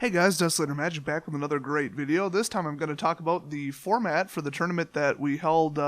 Hey guys, Desolator Magic back with another great video. This time I'm going to talk about the format for the tournament that we held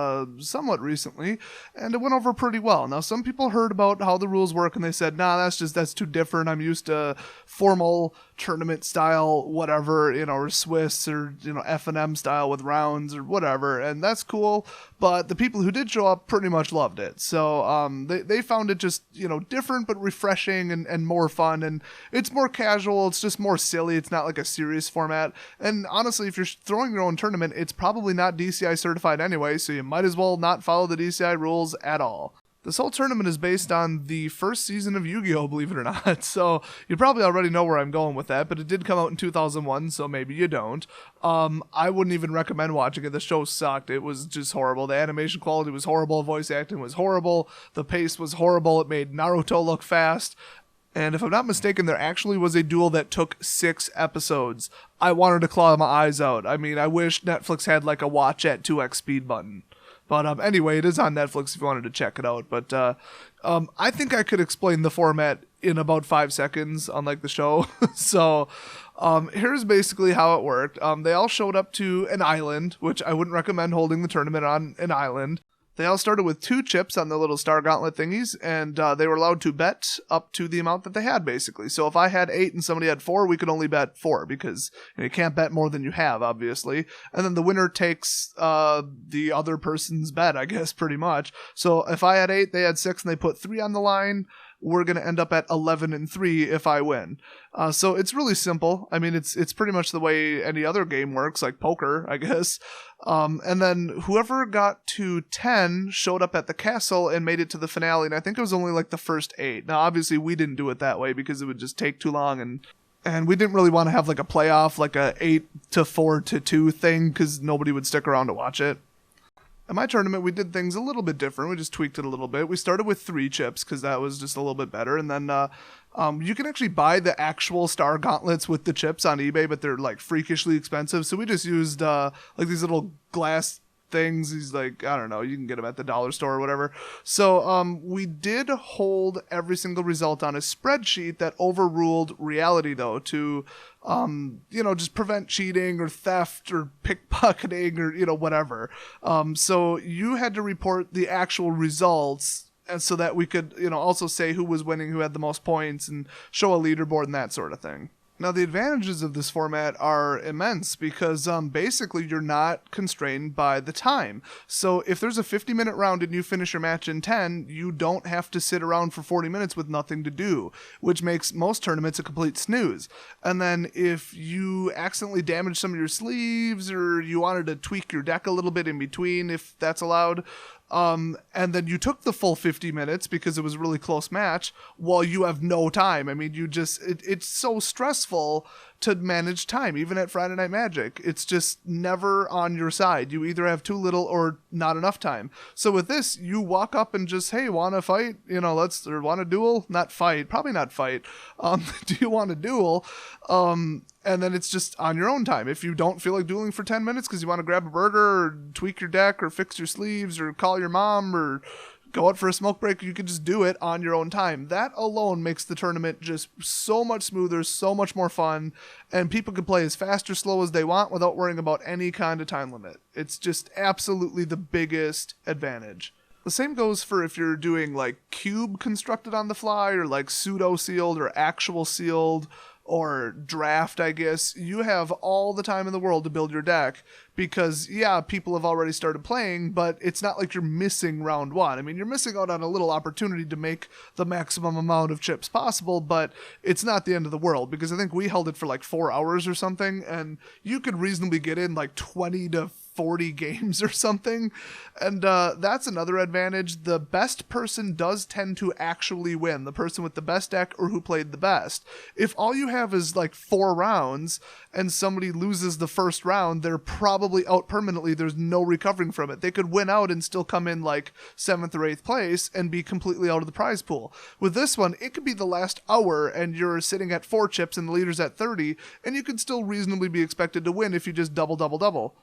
somewhat recently, and it went over pretty well. Now, some people heard about how the rules work and they said, nah, that's too different. I'm used to formal tournament style, whatever, or Swiss or, F&M style with rounds or whatever, and that's cool. But the people who did show up pretty much loved it. So they found it just, different but refreshing and more fun, and it's more casual. It's just more silly. It's not like a serious format. And honestly, if you're throwing your own tournament, it's probably not DCI certified anyway, so you might as well not follow the DCI rules at all. This whole tournament is based on the first season of Yu-Gi-Oh, believe it or not, so you probably already know where I'm going with that, but it did come out in 2001, so maybe you don't. I wouldn't even recommend watching it. The show sucked. It was just horrible. The animation quality was horrible, voice acting was horrible, the pace was horrible, it made Naruto look fast. And if I'm not mistaken, there actually was a duel that took 6 episodes. I wanted to claw my eyes out. I mean, I wish Netflix had like a watch at 2x speed button. But anyway, it is on Netflix if you wanted to check it out. But I think I could explain the format in about 5 seconds, unlike the show. So here's basically how it worked. They all showed up to an island, which I wouldn't recommend holding the tournament on an island. They all started with 2 chips on the little Star Gauntlet thingies, and they were allowed to bet up to the amount that they had, basically. So if I had 8 and somebody had 4, we could only bet 4, because you can't bet more than you have, obviously. And then the winner takes the other person's bet, I guess, pretty much. So if I had 8, they had 6, and they put 3 on the line, we're going to end up at 11 and 3 if I win. So it's really simple. I mean, it's pretty much the way any other game works, like poker, I guess. And then whoever got to 10 showed up at the castle and made it to the finale, and I think it was only like the first 8. Now, obviously, we didn't do it that way because it would just take too long, and we didn't really want to have like a playoff, like a 8-4-2 thing, because nobody would stick around to watch it. At my tournament, we did things a little bit different. We just tweaked it a little bit. We started with 3 chips because that was just a little bit better. And then you can actually buy the actual Star Gauntlets with the chips on eBay, but they're like freakishly expensive. So we just used like these little glass things. These like, I don't know, you can get them at the dollar store or whatever. So we did hold every single result on a spreadsheet that overruled reality, though, to just prevent cheating or theft or pickpocketing or, whatever. So you had to report the actual results, and so that we could, also say who was winning, who had the most points, and show a leaderboard and that sort of thing. Now, the advantages of this format are immense because basically you're not constrained by the time. So if there's a 50-minute round and you finish your match in 10, you don't have to sit around for 40 minutes with nothing to do, which makes most tournaments a complete snooze. And then if you accidentally damage some of your sleeves or you wanted to tweak your deck a little bit in between, if that's allowed, and then you took the full 50 minutes because it was a really close match, well, you have no time. I mean, it's so stressful to manage time, even at Friday Night Magic. It's just never on your side. You either have too little or not enough time. So with this, you walk up and just, hey, want to fight? Or want to duel? Not fight. Probably not fight. Do you want to duel? And then it's just on your own time. If you don't feel like dueling for 10 minutes because you want to grab a burger or tweak your deck or fix your sleeves or call your mom or go out for a smoke break, you can just do it on your own time. That alone makes the tournament just so much smoother, so much more fun, and people can play as fast or slow as they want without worrying about any kind of time limit. It's just absolutely the biggest advantage. The same goes for if you're doing like cube constructed on the fly or like pseudo sealed or actual sealed or draft, I guess. You have all the time in the world to build your deck because, yeah, people have already started playing, but it's not like you're missing round 1. I mean, you're missing out on a little opportunity to make the maximum amount of chips possible, but it's not the end of the world because I think we held it for like 4 hours or something, and you could reasonably get in like 20 to 40 games or something, and that's another advantage. The best person does tend to actually win, the person with the best deck or who played the best. If all you have is like 4 rounds and somebody loses the first round, they're probably out permanently. There's no recovering from it. They could win out and still come in like 7th or 8th place and be completely out of the prize pool. With this one, it could be the last hour and you're sitting at 4 chips and the leader's at 30, and you could still reasonably be expected to win if you just double.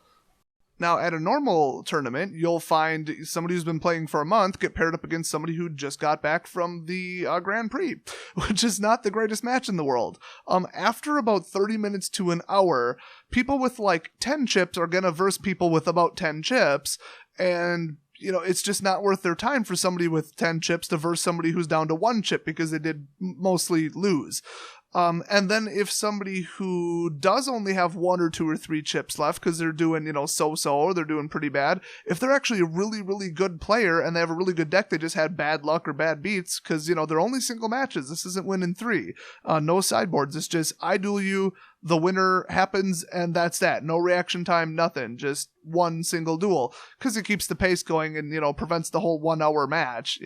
Now, at a normal tournament, you'll find somebody who's been playing for a month get paired up against somebody who just got back from the Grand Prix, which is not the greatest match in the world. After about 30 minutes to an hour, people with like 10 chips are going to verse people with about 10 chips, and it's just not worth their time for somebody with 10 chips to verse somebody who's down to 1 chip because they did mostly lose. And then if somebody who does only have 1 or 2 or 3 chips left because they're doing, so-so, or they're doing pretty bad, if they're actually a really, really good player and they have a really good deck, they just had bad luck or bad beats because, they're only single matches. This isn't win in 3. No sideboards. It's just, I duel you, the winner happens, and that's that. No reaction time, nothing. Just one single duel because it keeps the pace going and, prevents the whole 1 hour match,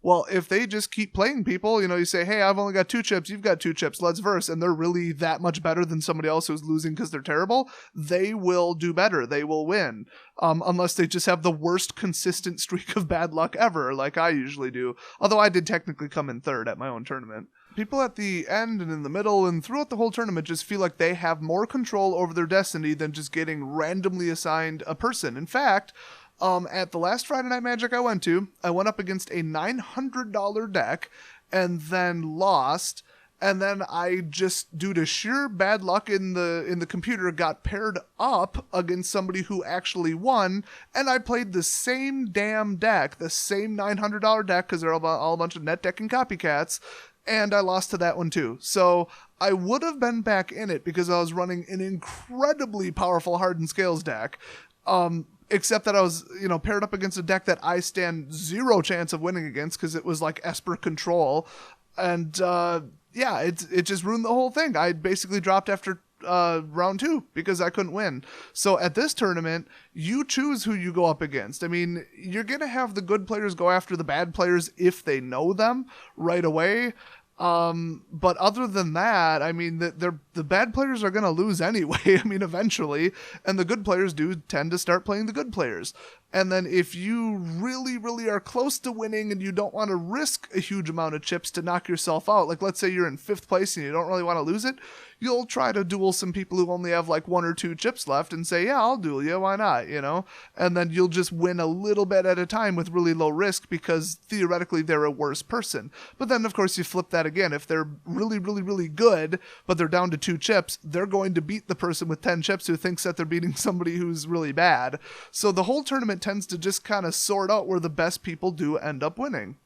Well, if they just keep playing people, you say, hey, I've only got 2 chips, you've got 2 chips, let's verse, and they're really that much better than somebody else who's losing because they're terrible, they will do better. They will win. Unless they just have the worst consistent streak of bad luck ever, like I usually do. Although I did technically come in 3rd at my own tournament. People at the end and in the middle and throughout the whole tournament just feel like they have more control over their destiny than just getting randomly assigned a person. In fact, at the last Friday Night Magic I went to, I went up against a $900 deck and then lost. And then I just, due to sheer bad luck in the computer, got paired up against somebody who actually won. And I played the same damn deck, the same $900 deck, because they're all a bunch of net decking copycats. And I lost to that one too. So I would have been back in it because I was running an incredibly powerful Hardened Scales deck. Except that I was, paired up against a deck that I stand 0 chance of winning against because it was like Esper Control. And, it just ruined the whole thing. I basically dropped after round 2 because I couldn't win. So at this tournament, you choose who you go up against. I mean, you're going to have the good players go after the bad players if they know them right away. But other than that, I mean, the bad players are going to lose anyway. I mean, eventually, and the good players do tend to start playing the good players. And then if you really, really are close to winning and you don't want to risk a huge amount of chips to knock yourself out, like let's say you're in 5th place and you don't really want to lose it, you'll try to duel some people who only have like 1 or 2 chips left and say, yeah, I'll duel you, why not, And then you'll just win a little bit at a time with really low risk because theoretically they're a worse person. But then, of course, you flip that again. If they're really, really, really good, but they're down to 2 chips, they're going to beat the person with 10 chips who thinks that they're beating somebody who's really bad. So the whole tournament tends to just kind of sort out where the best people do end up winning.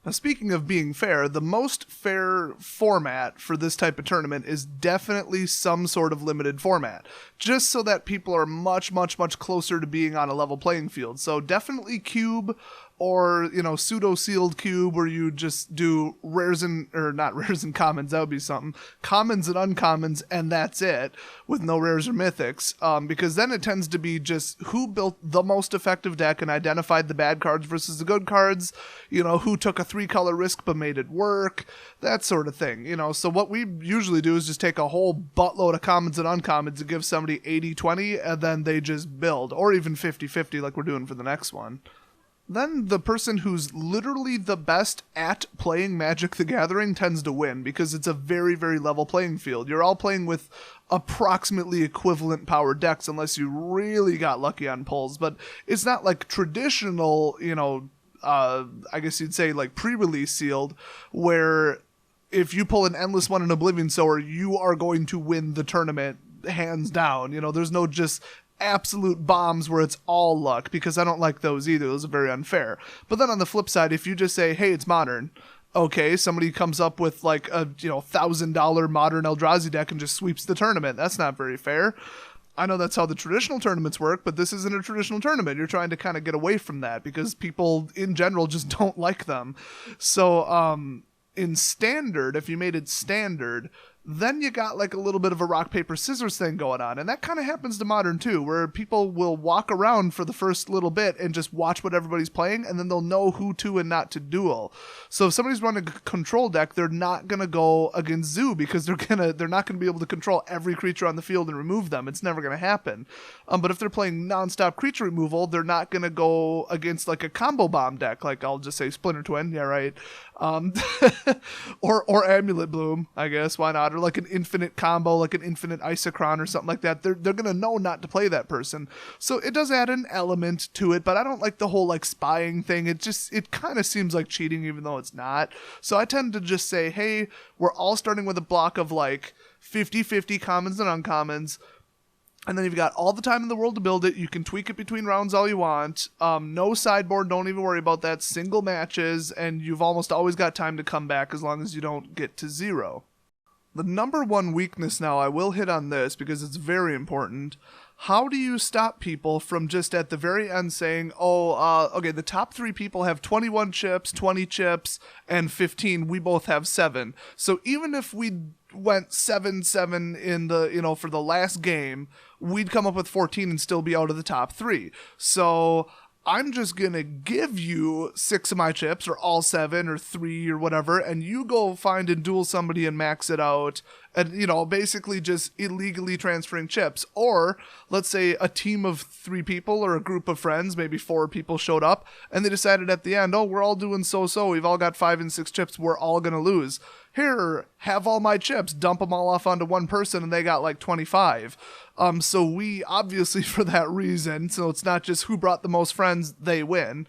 Now, speaking of being fair, the most fair format for this type of tournament is definitely some sort of limited format, just so that people are much, much, much closer to being on a level playing field. So definitely cube or, pseudo-sealed cube where you just do rares and, or not rares and commons, that would be something, commons and uncommons, and that's it, with no rares or mythics, because then it tends to be just who built the most effective deck and identified the bad cards versus the good cards, who took a 3-color risk but made it work, that sort of thing, So what we usually do is just take a whole buttload of commons and uncommons and give somebody 80-20, and then they just build, or even 50-50 like we're doing for the next one. Then the person who's literally the best at playing Magic the Gathering tends to win because it's a very, very level playing field. You're all playing with approximately equivalent power decks unless you really got lucky on pulls, but it's not like traditional, I guess you'd say like pre-release sealed, where if you pull an Endless One in Oblivion Sower, you are going to win the tournament hands down. There's no just absolute bombs where it's all luck, because I don't like those either. Those are very unfair. But then on the flip side, if you just say, hey, it's modern, okay, somebody comes up with like a $1,000 modern Eldrazi deck and just sweeps the tournament. That's not very fair. I know that's how the traditional tournaments work, but this isn't a traditional tournament. You're trying to kind of get away from that because people in general just don't like them. So in standard, if you made it standard, then you got like a little bit of a rock, paper, scissors thing going on. And that kind of happens to modern too, where people will walk around for the first little bit and just watch what everybody's playing, and then they'll know who to and not to duel. So if somebody's running a control deck, they're not going to go against Zoo because they're not going to be able to control every creature on the field and remove them. It's never going to happen. But if they're playing nonstop creature removal, they're not going to go against like a combo bomb deck, like I'll just say Splinter Twin, yeah, right. Or Amulet Bloom, I guess, why not? or like an infinite combo, like an infinite Isochron or something like that, they're gonna know not to play that person. So it does add an element to it, but I don't like the whole like spying thing. It kind of seems like cheating even though it's not. So I tend to just say, hey, we're all starting with a block of like 50-50 commons and uncommons. And then you've got all the time in the world to build it. You can tweak it between rounds all you want. No sideboard. Don't even worry about that. Single matches. And you've almost always got time to come back as long as you don't get to 0. The number one weakness now, I will hit on this because it's very important. How do you stop people from just at the very end saying, okay, the top 3 people have 21 chips, 20 chips, and 15. We both have 7. So even if we went 7-7 in the, for the last game, we'd come up with 14 and still be out of the top 3. So I'm just going to give you 6 of my chips or all 7 or 3 or whatever, and you go find and duel somebody and max it out and, basically just illegally transferring chips. Or let's say a team of 3 people or a group of friends, maybe 4 people showed up and they decided at the end, we're all doing so-so. We've all got 5 and 6 chips. We're all going to lose. Here, have all my chips, dump them all off onto one person, and they got like 25. So we obviously, for that reason, so it's not just who brought the most friends, they win.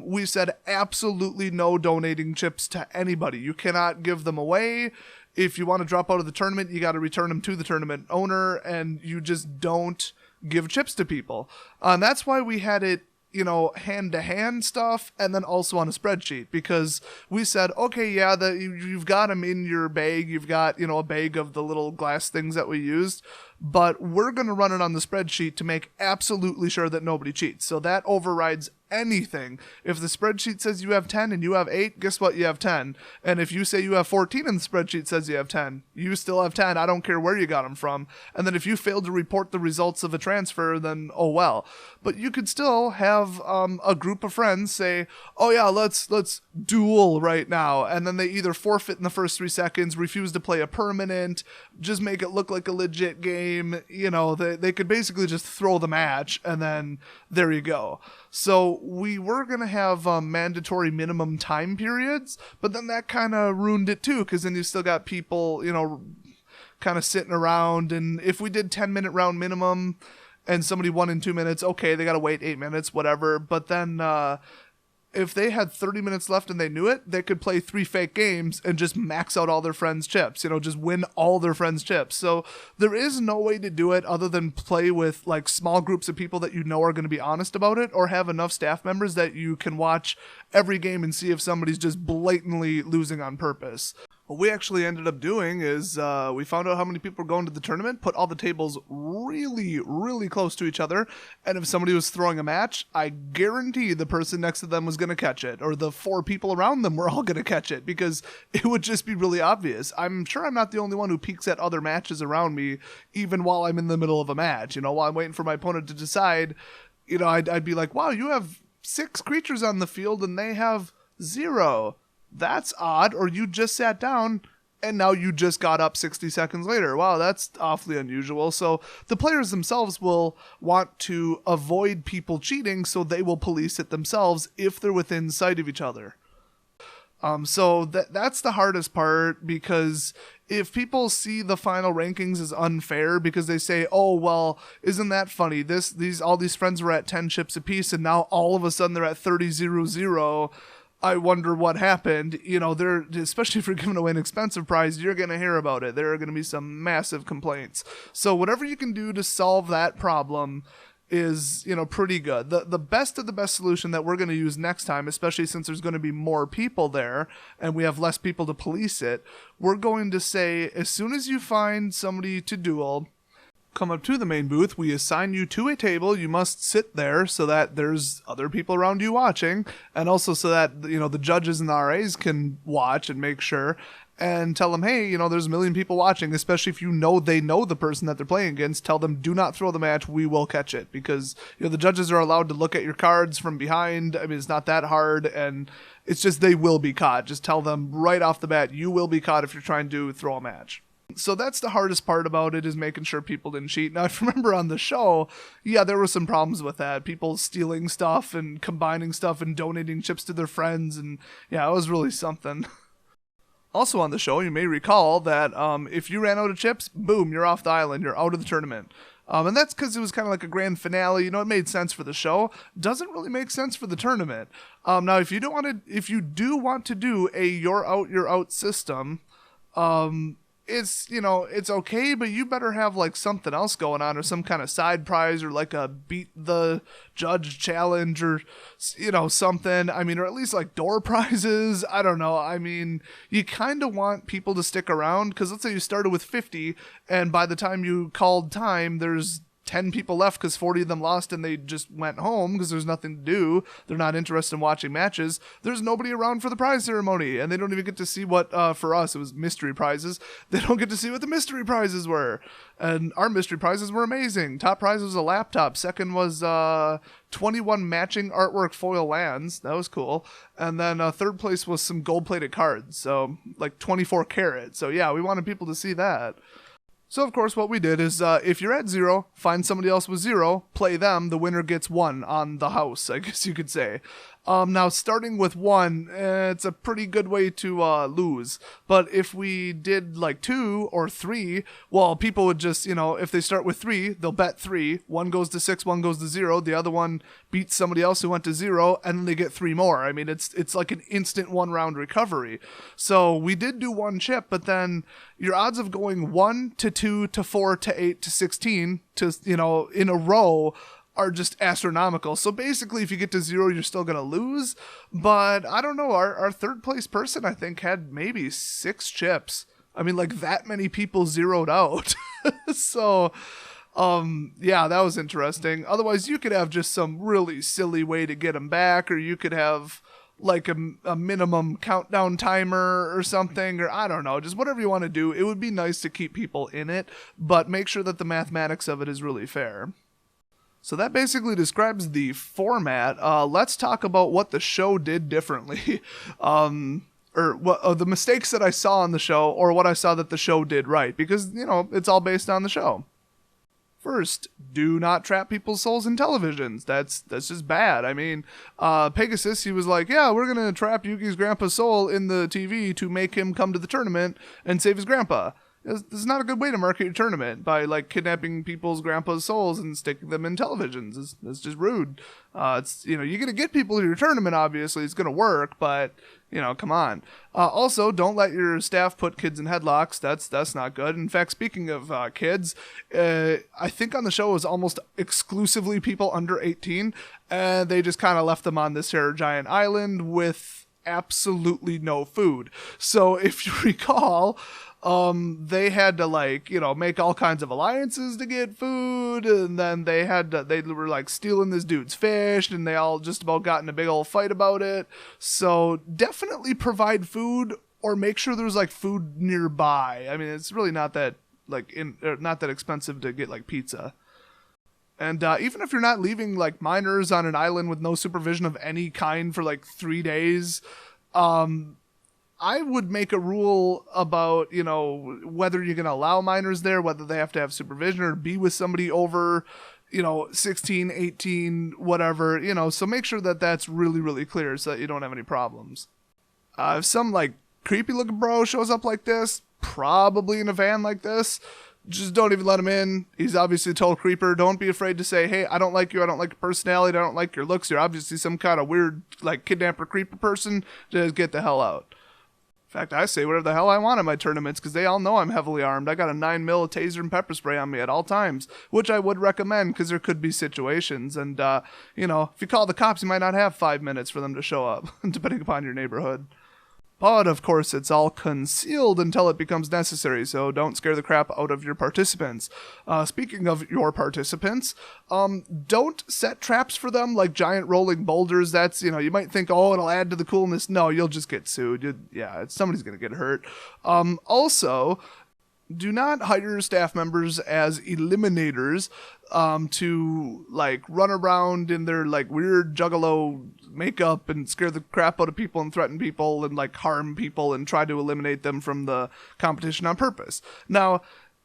We said absolutely no donating chips to anybody. You cannot give them away. If you want to drop out of the tournament, you got to return them to the tournament owner, and you just don't give chips to people. And that's why we had it, hand-to-hand stuff, and then also on a spreadsheet, because we said, okay, yeah, you've got them in your bag, you've got, a bag of the little glass things that we used, but we're going to run it on the spreadsheet to make absolutely sure that nobody cheats. So that overrides anything. If the spreadsheet says you have 10 and you have 8, guess what? You have 10. And if you say you have 14 and the spreadsheet says you have 10, you still have 10. I don't care where you got them from. And then if you fail to report the results of a transfer, then oh well. But you could still have a group of friends say, oh yeah, let's duel right now. And then they either forfeit in the first 3 seconds, refuse to play a permanent, just make it look like a legit game. They could basically just throw the match, and then there you go. So we were going to have mandatory minimum time periods, but then that kind of ruined it too, because then you still got people, kind of sitting around. And if we did 10-minute round minimum and somebody won in 2 minutes, okay, they got to wait 8 minutes, whatever. But then if they had 30 minutes left and they knew it, they could play 3 fake games and just max out all their friends' chips, just win all their friends' chips. So there is no way to do it other than play with like small groups of people that are going to be honest about it, or have enough staff members that you can watch every game and see if somebody's just blatantly losing on purpose. What we actually ended up doing is we found out how many people were going to the tournament, put all the tables really, really close to each other, and if somebody was throwing a match, I guarantee the person next to them was going to catch it, or the 4 people around them were all going to catch it, because it would just be really obvious. I'm sure I'm not the only one who peeks at other matches around me, even while I'm in the middle of a match. While I'm waiting for my opponent to decide, I'd be like, wow, you have 6 creatures on the field and they have 0. That's odd. Or you just sat down and now you just got up 60 seconds later. Wow, that's awfully unusual. So the players themselves will want to avoid people cheating, so they will police it themselves if they're within sight of each other. So that's the hardest part, because if people see the final rankings as unfair because they say, oh, well, isn't that funny? All these friends were at 10 chips apiece and now all of a sudden they're at 30-0-0. I wonder what happened. Especially if you're giving away an expensive prize, you're going to hear about it. There are going to be some massive complaints. So whatever you can do to solve that problem is, pretty good. The best of the best solution that we're going to use next time, especially since there's going to be more people there and we have less people to police it, we're going to say, as soon as you find somebody to duel, come up to the main booth, we assign you to a table, you must sit there so that there's other people around you watching, and also so that, the judges and the RAs can watch and make sure, and tell them, hey, there's a million people watching, especially if they know the person that they're playing against. Tell them, do not throw the match, we will catch it, because, the judges are allowed to look at your cards from behind. I mean, it's not that hard, and it's just they will be caught. Just tell them right off the bat, you will be caught if you're trying to throw a match. So that's the hardest part about it, is making sure people didn't cheat. Now, I remember on the show, yeah, there were some problems with that. People stealing stuff and combining stuff and donating chips to their friends. And yeah, it was really something. Also on the show, you may recall that if you ran out of chips, boom, you're off the island. You're out of the tournament. And that's because it was kind of like a grand finale. You know, it made sense for the show. Doesn't really make sense for the tournament. Now, if you do want to do a you're out system, it's, you know, it's okay, but you better have like something else going on, or some kind of side prize, or like a beat the judge challenge, or, you know, something. I mean, or at least like door prizes. I don't know. I mean, you kind of want people to stick around, because let's say you started with 50 and by the time you called time, there's 10 people left because 40 of them lost and they just went home because there's nothing to do. They're not interested in watching matches. There's nobody around for the prize ceremony, and they don't even get to see what, for us, it was mystery prizes. They don't get to see what the mystery prizes were. And our mystery prizes were amazing. Top prize was a laptop. Second was 21 matching artwork foil lands. That was cool. And then third place was some gold-plated cards. So, like 24 karat. So, yeah, we wanted people to see that. So, of course, what we did is, if you're at 0, find somebody else with 0, play them, the winner gets 1 on the house, I guess you could say. Now, starting with 1, it's a pretty good way to lose. But if we did like 2 or 3, well, people would just, you know, if they start with 3, they'll bet 3. 1 goes to 6, 1 goes to 0. The other one beats somebody else who went to 0, and then they get 3 more. I mean, it's like an instant 1-round recovery. So we did do 1 chip, but then your odds of going 1 to 2 to 4 to 8 to 16 to, you know, in a row are just astronomical. So basically, if you get to 0, you're still going to lose. But I don't know, our third place person, I think, had maybe 6 chips. I mean, like, that many people zeroed out. So, yeah, that was interesting. Otherwise, you could have just some really silly way to get them back, or you could have like a minimum countdown timer or something, or I don't know, just whatever you want to do. It would be nice to keep people in it, but make sure that the mathematics of it is really fair. So that basically describes the format. Let's talk about what the show did differently. Or what the mistakes that I saw on the show, or what I saw that the show did right, because, you know, it's all based on the show. First, do not trap people's souls in televisions. That's just bad. I mean, Pegasus, he was like, yeah, we're going to trap Yugi's grandpa's soul in the TV to make him come to the tournament and save his grandpa. This is not a good way to market your tournament, by like kidnapping people's grandpa's souls and sticking them in televisions. It's just rude. It's, you know, you're going to get people to your tournament, obviously. It's going to work, but, you know, come on. Also, don't let your staff put kids in headlocks. That's not good. In fact, speaking of kids, I think on the show it was almost exclusively people under 18, and they just kind of left them on this here giant island with absolutely no food. So if you recall, they had to, like, you know, make all kinds of alliances to get food, and then they were like stealing this dude's fish, and they all just about got in a big old fight about it. So definitely provide food, or make sure there's like food nearby. I mean, it's really not that not that expensive to get like pizza. And even if you're not leaving like minors on an island with no supervision of any kind for like 3 days, I would make a rule about, you know, whether you're going to allow minors there, whether they have to have supervision or be with somebody over, you know, 16, 18, whatever, you know, so make sure that that's really, really clear so that you don't have any problems. If some like creepy looking bro shows up like this, probably in a van like this, just don't even let him in. He's obviously a total creeper. Don't be afraid to say, hey, I don't like you. I don't like your personality. I don't like your looks. You're obviously some kind of weird, like, kidnapper creeper person. Just get the hell out. In fact, I say whatever the hell I want in my tournaments, because they all know I'm heavily armed. I got a 9mm taser and pepper spray on me at all times, which I would recommend, because there could be situations. And, you know, if you call the cops, you might not have 5 minutes for them to show up, depending upon your neighborhood. But, of course, it's all concealed until it becomes necessary, so don't scare the crap out of your participants. Speaking of your participants, don't set traps for them like giant rolling boulders. That's, you know, you might think, oh, it'll add to the coolness. No, you'll just get sued. Somebody's going to get hurt. Also, do not hire staff members as eliminators to, like, run around in their, like, weird juggalo makeup and scare the crap out of people and threaten people and, like, harm people and try to eliminate them from the competition on purpose. Now,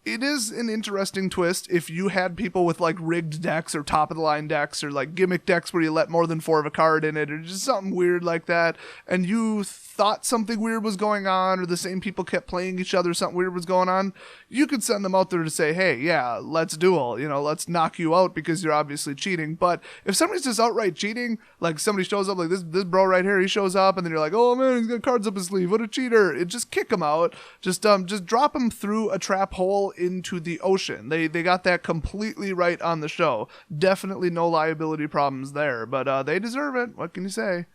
it is an interesting twist if you had people with, like, rigged decks or top-of-the-line decks or, like, gimmick decks where you let more than 4 of a card in it or just something weird like that, and you thought something weird was going on, or the same people kept playing each other, something weird was going on, you could send them out there to say, hey, yeah, let's duel, let's knock you out because you're obviously cheating. But if somebody's just outright cheating, like somebody shows up, like this bro right here, he shows up, and then you're like, oh man, he's got cards up his sleeve, what a cheater. Just kick him out. Just drop him through a trap hole into the ocean. They got that completely right on the show. Definitely no liability problems there, but they deserve it. What can you say?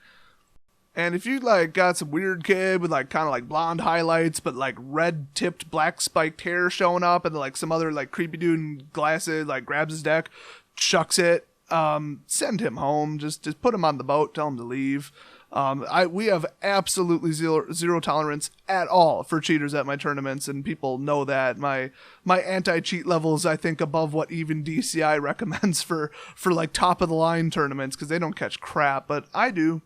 And if you got some weird kid with kind of blonde highlights but red tipped black spiked hair showing up, and then some other creepy dude in glasses grabs his deck, chucks it, send him home. Just put him on the boat, tell him to leave. We have absolutely zero tolerance at all for cheaters at my tournaments, and people know that. My anti-cheat levels, I think, above what even DCI recommends for top of the line tournaments, because they don't catch crap, but I do.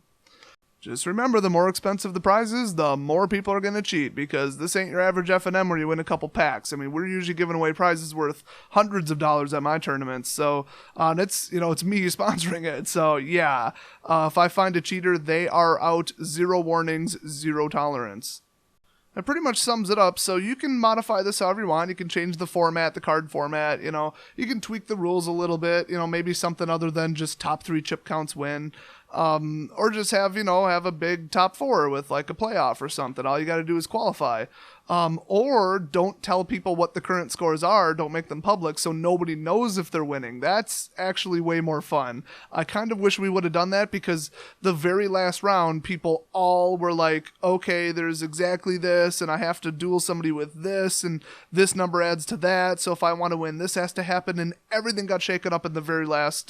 Just remember, the more expensive the prizes, the more people are going to cheat, because this ain't your average F&M where you win a couple packs. I mean, we're usually giving away prizes worth hundreds of dollars at my tournaments, so it's me sponsoring it. So yeah, if I find a cheater, they are out. Zero warnings, zero tolerance. That pretty much sums it up. So you can modify this however you want. You can change the format, the card format, you can tweak the rules a little bit, maybe something other than just top 3 chip counts win. Or just have a big top 4 with a playoff or something. All you got to do is qualify. Or don't tell people what the current scores are. Don't make them public so nobody knows if they're winning. That's actually way more fun. I kind of wish we would have done that, because the very last round, people all were like, okay, there's exactly this, and I have to duel somebody with this, and this number adds to that, so if I want to win, this has to happen, and everything got shaken up in the very last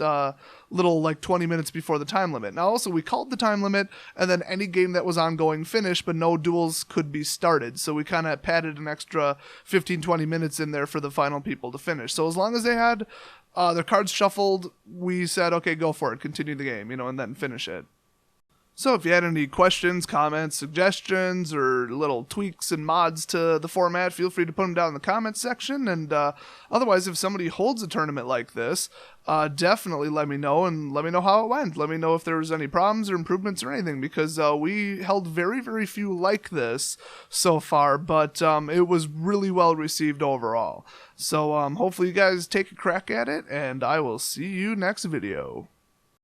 little 20 minutes before the time limit. Now also, we called the time limit, and then any game that was ongoing finished, but no duels could be started, so we kind of padded an extra 15-20 minutes in there for the final people to finish. So as long as they had their cards shuffled, we said, okay, go for it, continue the game, and then finish it. So if you had any questions, comments, suggestions, or little tweaks and mods to the format, feel free to put them down in the comments section. And otherwise, if somebody holds a tournament like this, definitely let me know, and let me know how it went. Let me know if there was any problems or improvements or anything, because we held very, very few like this so far, but it was really well received overall. So hopefully you guys take a crack at it, and I will see you next video.